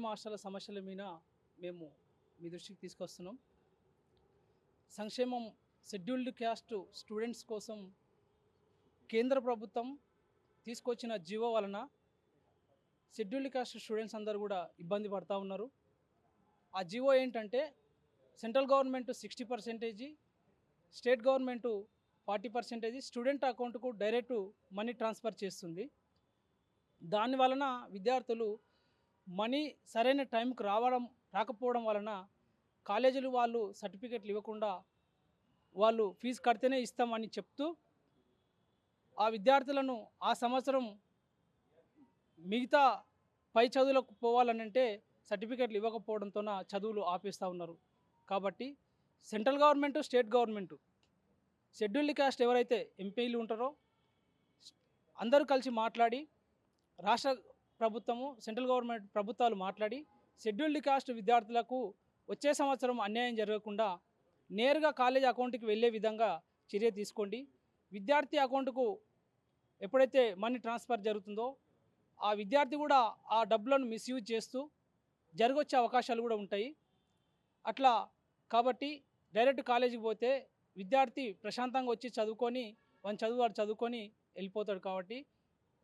హాస్టళ్ల సమస్యల మీద మేము మీ దృష్టికి తీసుకొస్తున్నాం. సంక్షేమం షెడ్యూల్డ్ క్యాస్ట్ స్టూడెంట్స్ కోసం కేంద్ర ప్రభుత్వం తీసుకొచ్చిన జీవో వలన షెడ్యూల్డ్ క్యాస్ట్ స్టూడెంట్స్ అందరూ కూడా ఇబ్బంది పడతా ఉన్నారు. ఆ జీవో ఏంటంటే central government 60%, state government 40% student అకౌంట్కు డైరెక్ట్ మనీ ట్రాన్స్ఫర్ చేస్తుంది. దాని వలన విద్యార్థులు మనీ సరైన టైంకి రాకపోవడం వలన కాలేజీలు వాళ్ళు సర్టిఫికెట్లు ఇవ్వకుండా వాళ్ళు ఫీజు కడితేనే ఇస్తామని చెప్తూ ఆ విద్యార్థులను ఆ సంవత్సరం మిగతా పై చదువులకు పోవాలనంటే సర్టిఫికెట్లు ఇవ్వకపోవడంతో చదువులు ఆపేస్తూ ఉన్నారు. కాబట్టి central government, state government scheduled caste ఎవరైతే ఎంపీలు ఉంటారో అందరూ కలిసి మాట్లాడి రాష్ట్ర ప్రభుత్వము, సెంట్రల్ గవర్నమెంట్ ప్రభుత్వాలు మాట్లాడి షెడ్యూల్డ్ కాస్ట్ విద్యార్థులకు వచ్చే సంవత్సరం అన్యాయం జరగకుండా నేరుగా కాలేజ్ అకౌంట్కి వెళ్ళే విధంగా చర్య తీసుకోండి. విద్యార్థి అకౌంట్కు ఎప్పుడైతే మనీ ట్రాన్స్ఫర్ జరుగుతుందో ఆ విద్యార్థి కూడా ఆ డబ్బులను మిస్యూజ్ చేస్తూ జరగొచ్చే అవకాశాలు కూడా ఉంటాయి. అట్లా కాబట్టి డైరెక్ట్ కాలేజీకి పోతే విద్యార్థి ప్రశాంతంగా వచ్చి చదువుకొని వాడు చదువుకొని వెళ్ళిపోతాడు. కాబట్టి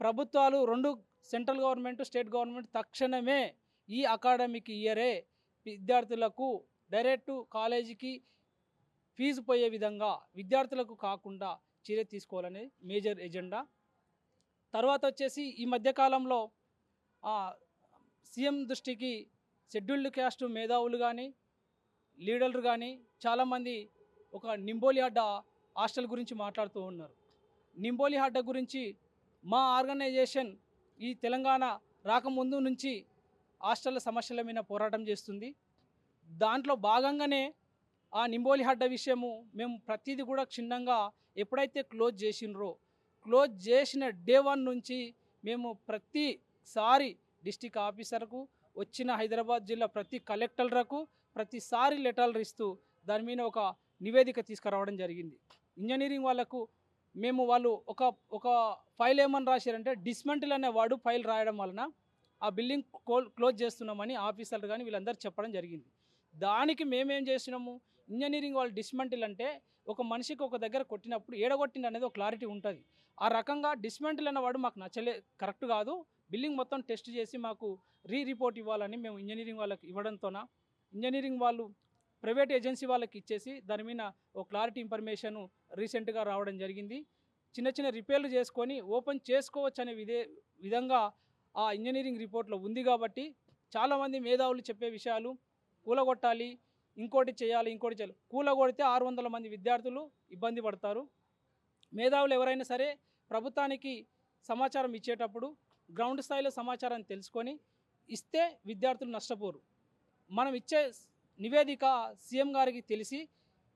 ప్రభుత్వాలు రెండు, సెంట్రల్ గవర్నమెంట్, స్టేట్ గవర్నమెంట్ తక్షణమే ఈ అకాడమిక్ ఇయరే విద్యార్థులకు డైరెక్ట్ కాలేజీకి ఫీజు పోయే విధంగా విద్యార్థులకు కాకుండా చర్య తీసుకోవాలనేది మేజర్ ఎజెండా. తర్వాత వచ్చేసి ఈ మధ్యకాలంలో సీఎం దృష్టికి షెడ్యూల్డ్ క్యాస్ట్ మేధావులు కానీ లీడర్లు కానీ చాలామంది ఒక నింబోలిహాడ్డ హాస్టల్ గురించి మాట్లాడుతూ ఉన్నారు. నింబోలిహాడ్డ గురించి మా ఆర్గనైజేషన్ ఈ తెలంగాణ రాకముందు నుంచి హాస్టళ్ల సమస్యల మీద పోరాటం చేస్తుంది. దాంట్లో భాగంగానే ఆ నింబోలిహాడ్డ విషయము మేము ప్రతిదీ కూడా క్షుణ్ణంగా ఎప్పుడైతే క్లోజ్ చేసిన డే 1 నుంచి మేము ప్రతిసారి డిస్టిక్ ఆఫీసర్కు వచ్చిన హైదరాబాద్ జిల్లా ప్రతి కలెక్టర్లకు ప్రతిసారి లెటర్లు ఇస్తూ దాని మీద ఒక నివేదిక తీసుకురావడం జరిగింది. ఇంజనీరింగ్ వాళ్ళకు వాళ్ళు ఒక ఫైల్ ఏమని రాశారంటే డిస్మెంటిల్ అనే వాడు ఫైల్ రాయడం వలన ఆ బిల్డింగ్ క్లోజ్ చేస్తున్నామని ఆఫీసర్లు కానీ వీళ్ళందరూ చెప్పడం జరిగింది. దానికి మేమేం చేసినాము, ఇంజనీరింగ్ వాళ్ళు డిస్మెంటిల్ అంటే ఒక మనిషికి ఒక దగ్గర కొట్టినప్పుడు ఏడగొట్టింది అనేది ఒక క్లారిటీ ఉంటుంది. ఆ రకంగా డిస్మెంటిల్ అనేవాడు మాకు కరెక్ట్ కాదు, బిల్డింగ్ మొత్తం టెస్ట్ చేసి మాకు రిపోర్ట్ ఇవ్వాలని మేము ఇంజనీరింగ్ వాళ్ళకి ఇవ్వడంతోన ఇంజనీరింగ్ వాళ్ళు ప్రైవేట్ ఏజెన్సీ వాళ్ళకి ఇచ్చేసి దాని మీద ఒక క్లారిటీ ఇన్ఫర్మేషన్ రీసెంట్గా రావడం జరిగింది. చిన్న చిన్న రిపేర్లు చేసుకొని ఓపెన్ చేసుకోవచ్చు అనే విధంగా ఆ ఇంజనీరింగ్ రిపోర్ట్లో ఉంది. కాబట్టి చాలామంది మేధావులు చెప్పే విషయాలు కూలగొట్టాలి, ఇంకోటి చేయాలి. కూలగొడితే 600 మంది విద్యార్థులు ఇబ్బంది పడతారు. మేధావులు ఎవరైనా సరే ప్రభుత్వానికి సమాచారం ఇచ్చేటప్పుడు గ్రౌండ్ స్థాయిలో సమాచారాన్ని తెలుసుకొని ఇస్తే విద్యార్థులు నష్టపోరు. మనం ఇచ్చే నివేదిక సీఎం గారికి తెలిసి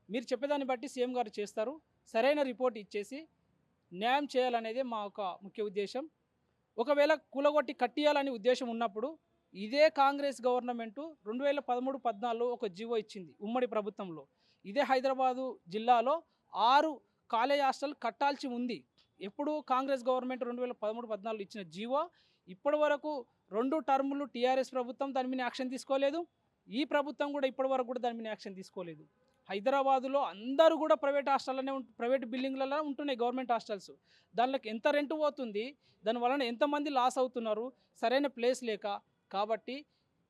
మీరు చెప్పేదాన్ని బట్టి సీఎం గారు చేస్తారు. సరైన రిపోర్ట్ ఇచ్చేసి న్యాయం చేయాలనేదే మా ఒక ముఖ్య ఉద్దేశం. ఒకవేళ కూలగొట్టి కట్టియాలని ఉద్దేశం ఉన్నప్పుడు ఇదే కాంగ్రెస్ గవర్నమెంటు 2013-14 ఒక జీవో ఇచ్చింది ఉమ్మడి ప్రభుత్వంలో. ఇదే హైదరాబాదు జిల్లాలో 6 కాలేజ్ హాస్టల్ కట్టాల్సి ఉంది. ఎప్పుడు కాంగ్రెస్ గవర్నమెంట్ 2013-14 ఇచ్చిన జీవో ఇప్పటి వరకు 2 టర్ములు టీఆర్ఎస్ ప్రభుత్వం దాని మీద యాక్షన్ తీసుకోలేదు. ఈ ప్రభుత్వం కూడా ఇప్పటి వరకు కూడా దాని మీద యాక్షన్ తీసుకోలేదు. హైదరాబాదులో అందరూ కూడా ప్రైవేట్ బిల్డింగ్లలో ఉంటున్నాయి గవర్నమెంట్ హాస్టల్స్. దానిలోకి ఎంత రెంట్ పోతుంది, దానివలన ఎంతమంది లాస్ అవుతున్నారు, సరైన ప్లేస్ లేక. కాబట్టి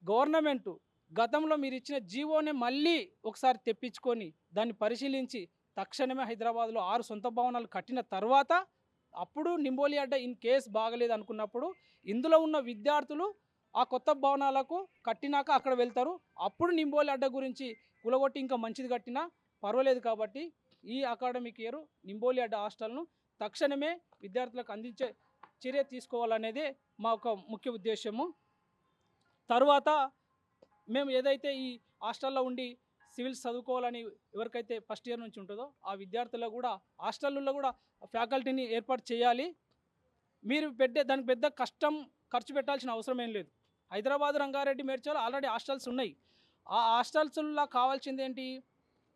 గవర్నమెంటు గతంలో మీరు ఇచ్చిన జీవోని మళ్ళీ ఒకసారి తెప్పించుకొని దాన్ని పరిశీలించి తక్షణమే హైదరాబాద్లో 6 సొంత భవనాలు కట్టిన తర్వాత అప్పుడు నింబోలిహాడ్డ ఇన్ కేస్ బాగలేదు అనుకున్నప్పుడు ఇందులో ఉన్న విద్యార్థులు ఆ కొత్త భవనాలకు కట్టినాక అక్కడ వెళ్తారు. అప్పుడు నింబోలిహాడ్డ గురించి కూలగొట్టి ఇంకా మంచిది కట్టినా పర్వాలేదు. కాబట్టి ఈ అకాడమిక్ ఇయర్ నింబోలిహాడ్డ హాస్టల్ను తక్షణమే విద్యార్థులకు అందించే చర్య తీసుకోవాలనేదే మా ఒక ముఖ్య ఉద్దేశము. తర్వాత మేము ఏదైతే ఈ హాస్టల్లో ఉండి సివిల్స్ చదువుకోవాలని ఎవరికైతే ఫస్ట్ ఇయర్ నుంచి ఉంటుందో ఆ విద్యార్థులకు కూడా హాస్టల్లో కూడా ఫ్యాకల్టీని ఏర్పాటు చేయాలి. మీరు దానికి పెద్ద ఖర్చు పెట్టాల్సిన అవసరం ఏం లేదు. హైదరాబాద్, రంగారెడ్డి, మేడ్చల్ ఆల్రెడీ హాస్టల్స్ ఉన్నాయి. ఆ హాస్టల్స్లో కావాల్సింది ఏంటి,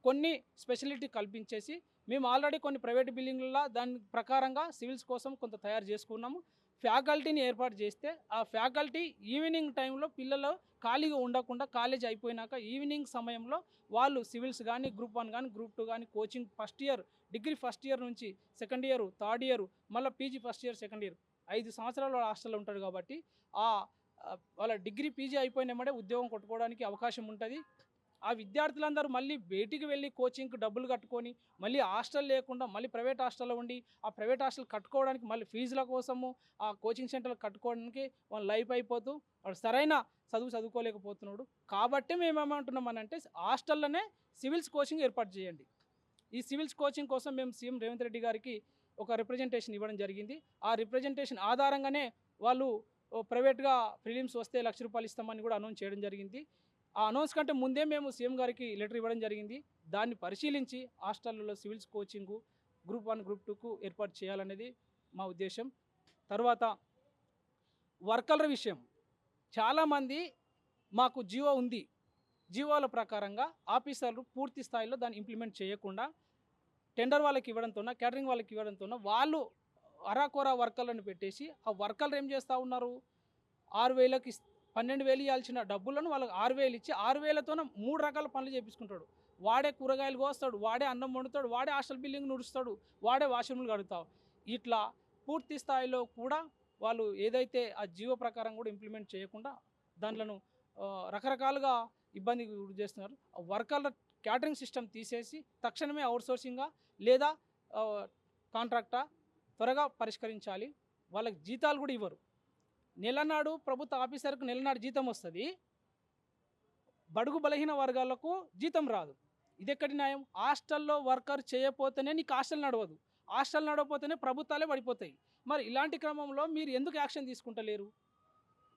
కొన్ని స్పెషాలిటీ కల్పించేసి మేము ఆల్రెడీ కొన్ని ప్రైవేట్ బిల్డింగ్లలో దాని ప్రకారంగా సివిల్స్ కోసం కొంత తయారు చేసుకున్నాము. ఫ్యాకల్టీని ఏర్పాటు చేస్తే ఆ ఫ్యాకల్టీ ఈవినింగ్ టైంలో పిల్లలు ఖాళీగా ఉండకుండా కాలేజ్ అయిపోయినాక ఈవినింగ్ సమయంలో వాళ్ళు సివిల్స్ కానీ గ్రూప్ 1 కానీ గ్రూప్ 2 కానీ coaching first year degree first year నుంచి సెకండ్ ఇయర్ థర్డ్ ఇయర్ మళ్ళీ PG first year second year 5 సంవత్సరాలు వాళ్ళ హాస్టల్లో ఉంటాడు కాబట్టి ఆ వాళ్ళ డిగ్రీ పీజీ అయిపోయినమ్మడే ఉద్యోగం కొట్టుకోవడానికి అవకాశం ఉంటుంది. ఆ విద్యార్థులందరూ మళ్ళీ బయటికి వెళ్ళి కోచింగ్కి డబ్బులు కట్టుకొని మళ్ళీ హాస్టల్ లేకుండా మళ్ళీ ప్రైవేట్ హాస్టల్లో ఉండి ఆ ప్రైవేట్ హాస్టల్ కట్టుకోవడానికి మళ్ళీ ఫీజుల కోసము ఆ కోచింగ్ సెంటర్లు కట్టుకోవడానికి వాళ్ళ లైఫ్ అయిపోతూ వాడు సరైన చదువుకోలేకపోతున్నాడు. కాబట్టి మేము ఏమంటున్నామనంటే హాస్టల్లోనే సివిల్స్ కోచింగ్ ఏర్పాటు చేయండి. ఈ సివిల్స్ కోచింగ్ కోసం మేము సీఎం రేవంత్ రెడ్డి గారికి ఒక రిప్రజెంటేషన్ ఇవ్వడం జరిగింది. ఆ రిప్రజెంటేషన్ ఆధారంగానే వాళ్ళు ప్రైవేట్గా ప్రిలిమ్స్ వస్తే ₹1,00,000 ఇస్తామని కూడా అనౌన్స్ చేయడం జరిగింది. ఆ అనౌన్స్ కంటే ముందే మేము సీఎం గారికి లెటర్ ఇవ్వడం జరిగింది. దాన్ని పరిశీలించి హాస్టల్లో సివిల్స్ కోచింగు గ్రూప్ 1 గ్రూప్ 2కు ఏర్పాటు చేయాలనేది మా ఉద్దేశం. తర్వాత వర్కర్ల విషయం, చాలామంది మాకు జీవో ఉంది, జీవోల ప్రకారంగా ఆఫీసర్లు పూర్తి స్థాయిలో దాన్ని ఇంప్లిమెంట్ చేయకుండా టెండర్ వాళ్ళకి ఇవ్వడంతోన క్యాటరింగ్ వాళ్ళకి ఇవ్వడంతోన వాళ్ళు అరాకొరా వర్కర్లను పెట్టేసి ఆ వర్కర్లు ఏం చేస్తూ ఉన్నారు, 6,000కి 12,000 ఇవ్వాల్సిన డబ్బులను వాళ్ళకి 6,000 ఇచ్చి 6,000తోనే 3 రకాల పనులు చేయించుకుంటాడు. వాడే కూరగాయలు కోస్తాడు, వాడే అన్నం వండుతాడు, వాడే హాస్టల్ బిల్డింగ్ నుడుస్తాడు, వాడే వాష్రూమ్లు కడుగుతాడు. ఇట్లా పూర్తి స్థాయిలో కూడా వాళ్ళు ఏదైతే ఆ జీవో ప్రకారం కూడా ఇంప్లిమెంట్ చేయకుండా దాంట్లను రకరకాలుగా ఇబ్బంది గురి చేస్తున్నారు. వర్కర్ల క్యాటరింగ్ సిస్టమ్ తీసేసి తక్షణమే అవుట్సోర్సింగ్గా లేదా కాంట్రాక్టా త్వరగా పరిష్కరించాలి. వాళ్ళకి జీతాలు కూడా ఇవ్వరు. నెలనాడు ప్రభుత్వ ఆఫీసర్కు నెలనాడు జీతం వస్తుంది, బడుగు బలహీన వర్గాలకు జీతం రాదు. ఇది ఎక్కడి న్యాయం? హాస్టల్లో వర్కర్ చేయకపోతేనే నీకు హాస్టల్ నడవదు, హాస్టల్ నడవకపోతేనే ప్రభుత్వాలే పడిపోతాయి. మరి ఇలాంటి క్రమంలో మీరు ఎందుకు యాక్షన్ తీసుకుంటలేరు?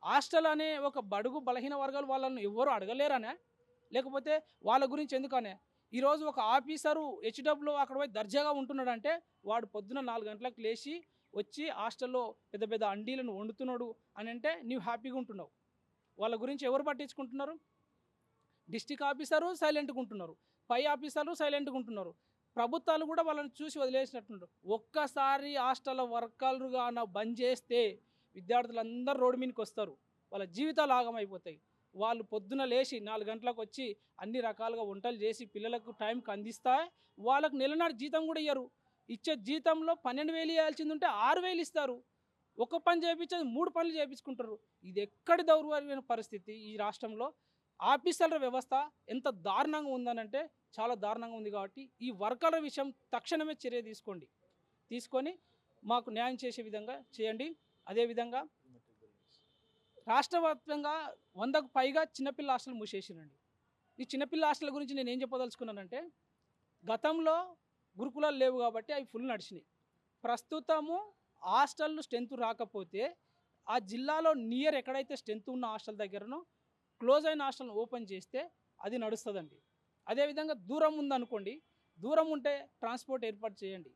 హాస్టల్ అనే ఒక బడుగు బలహీన వర్గాలు వాళ్ళను ఎవరు అడగలేరనే, లేకపోతే వాళ్ళ గురించి ఎందుకనే? ఈరోజు ఒక ఆఫీసరు హెచ్డబ్ల్యూలో అక్కడ పోయి దర్జాగా ఉంటున్నాడంటే వాడు పొద్దున 4 గంటలకు లేచి వచ్చి హాస్టల్లో పెద్ద పెద్ద అండీలను వండుతున్నాడు అని అంటే నీవు హ్యాపీగా ఉంటున్నావు. వాళ్ళ గురించి ఎవరు పట్టించుకుంటున్నారు? డిస్టిక్ ఆఫీసరు సైలెంట్గా ఉంటున్నారు, పై ఆఫీసర్లు సైలెంట్గా ఉంటున్నారు, ప్రభుత్వాలు కూడా వాళ్ళని చూసి వదిలేసినట్టున్నారు. ఒక్కసారి హాస్టల్ వర్కర్లుగా బంద్ చేస్తే విద్యార్థులందరూ రోడ్డు మీదకి వస్తారు, వాళ్ళ జీవితాలు ఆగమైపోతాయి. వాళ్ళు పొద్దున లేచి 4 గంటలకు వచ్చి అన్ని రకాలుగా వంటలు చేసి పిల్లలకు టైంకి అందిస్తే వాళ్ళకు నెలనాడు జీతం కూడా ఇయ్యరు. ఇచ్చే జీతంలో 12,000 ఇవ్వాల్సింది ఉంటే 6,000 ఇస్తారు. ఒక పని చేయించేది 3 పనులు చేయించుకుంటారు. ఇది ఎక్కడి దౌర్భాగ్యమైన పరిస్థితి? ఈ రాష్ట్రంలో ఆఫీసర్ల వ్యవస్థ ఎంత దారుణంగా ఉందనంటే చాలా దారుణంగా ఉంది. కాబట్టి ఈ వర్కర్ల విషయం తక్షణమే చర్య తీసుకొని మాకు న్యాయం చేసే విధంగా చేయండి. అదేవిధంగా రాష్ట్ర వ్యాప్తంగా 100కు పైగా చిన్నపిల్ల హాస్టల్ మూసేసినండి. ఈ చిన్నపిల్ల హాస్టల్ గురించి నేను ఏం చెప్పదలుచుకున్నానంటే, గతంలో గురుకులాలు లేవు కాబట్టి అవి ఫుల్ నడిచినాయి. ప్రస్తుతము హాస్టల్ స్ట్రెంత్ రాకపోతే ఆ జిల్లాలో నియర్ ఎక్కడైతే స్ట్రెంత్ ఉన్న హాస్టల్ దగ్గరనో క్లోజ్ అయిన హాస్టల్ని ఓపెన్ చేస్తే అది నడుస్తుందండి. అదేవిధంగా దూరం ఉందనుకోండి, దూరం ఉంటే ట్రాన్స్పోర్ట్ ఏర్పాటు చేయండి.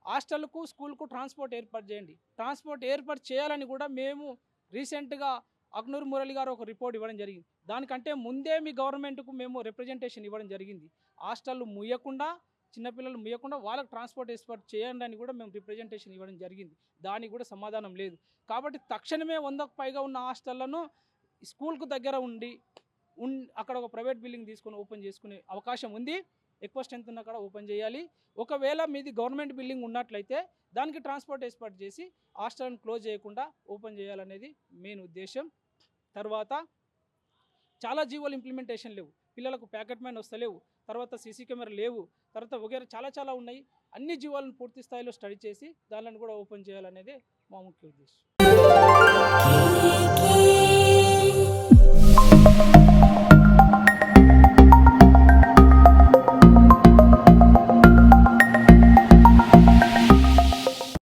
హాస్టల్కు స్కూల్కు ట్రాన్స్పోర్ట్ ఏర్పాటు చేయండి. ట్రాన్స్పోర్ట్ ఏర్పాటు చేయాలని కూడా మేము రీసెంట్గా అక్నూర్ మురళి గారు ఒక రిపోర్ట్ ఇవ్వడం జరిగింది. దానికంటే ముందే మీ గవర్నమెంట్కు మేము రిప్రజెంటేషన్ ఇవ్వడం జరిగింది. హాస్టళ్ళు ముయ్యకుండా, చిన్నపిల్లలు ముయ్యకుండా వాళ్ళకు ట్రాన్స్పోర్ట్ ఏర్పాటు చేయండి అని కూడా మేము రిప్రజెంటేషన్ ఇవ్వడం జరిగింది. దానికి కూడా సమాధానం లేదు. కాబట్టి తక్షణమే 100కు పైగా ఉన్న హాస్టళ్లను స్కూల్కు దగ్గర అక్కడ ఒక ప్రైవేట్ బిల్డింగ్ తీసుకొని ఓపెన్ చేసుకునే అవకాశం ఉంది. ఎక్కువ స్ట్రెంత్ ఉన్న కాడ ఓపెన్ చేయాలి. ఒకవేళ మీది గవర్నమెంట్ బిల్డింగ్ ఉన్నట్లయితే దానికి ట్రాన్స్పోర్ట్ ఏర్పాటు చేసి హాస్టల్ని క్లోజ్ చేయకుండా ఓపెన్ చేయాలనేది మెయిన్ ఉద్దేశం. తర్వాత చాలా జీవోలు ఇంప్లిమెంటేషన్ లేవు, పిల్లలకు ప్యాకెట్ మ్యాన్ వస్తలేవు, తర్వాత సీసీ కెమెరా లేవు, తర్వాత వగేరా చాలా ఉన్నాయి. అన్ని జీవోలను పూర్తి స్థాయిలో స్టడీ చేసి దానిని కూడా ఓపెన్ చేయాలనేది మా ముఖ్య ఉద్దేశం.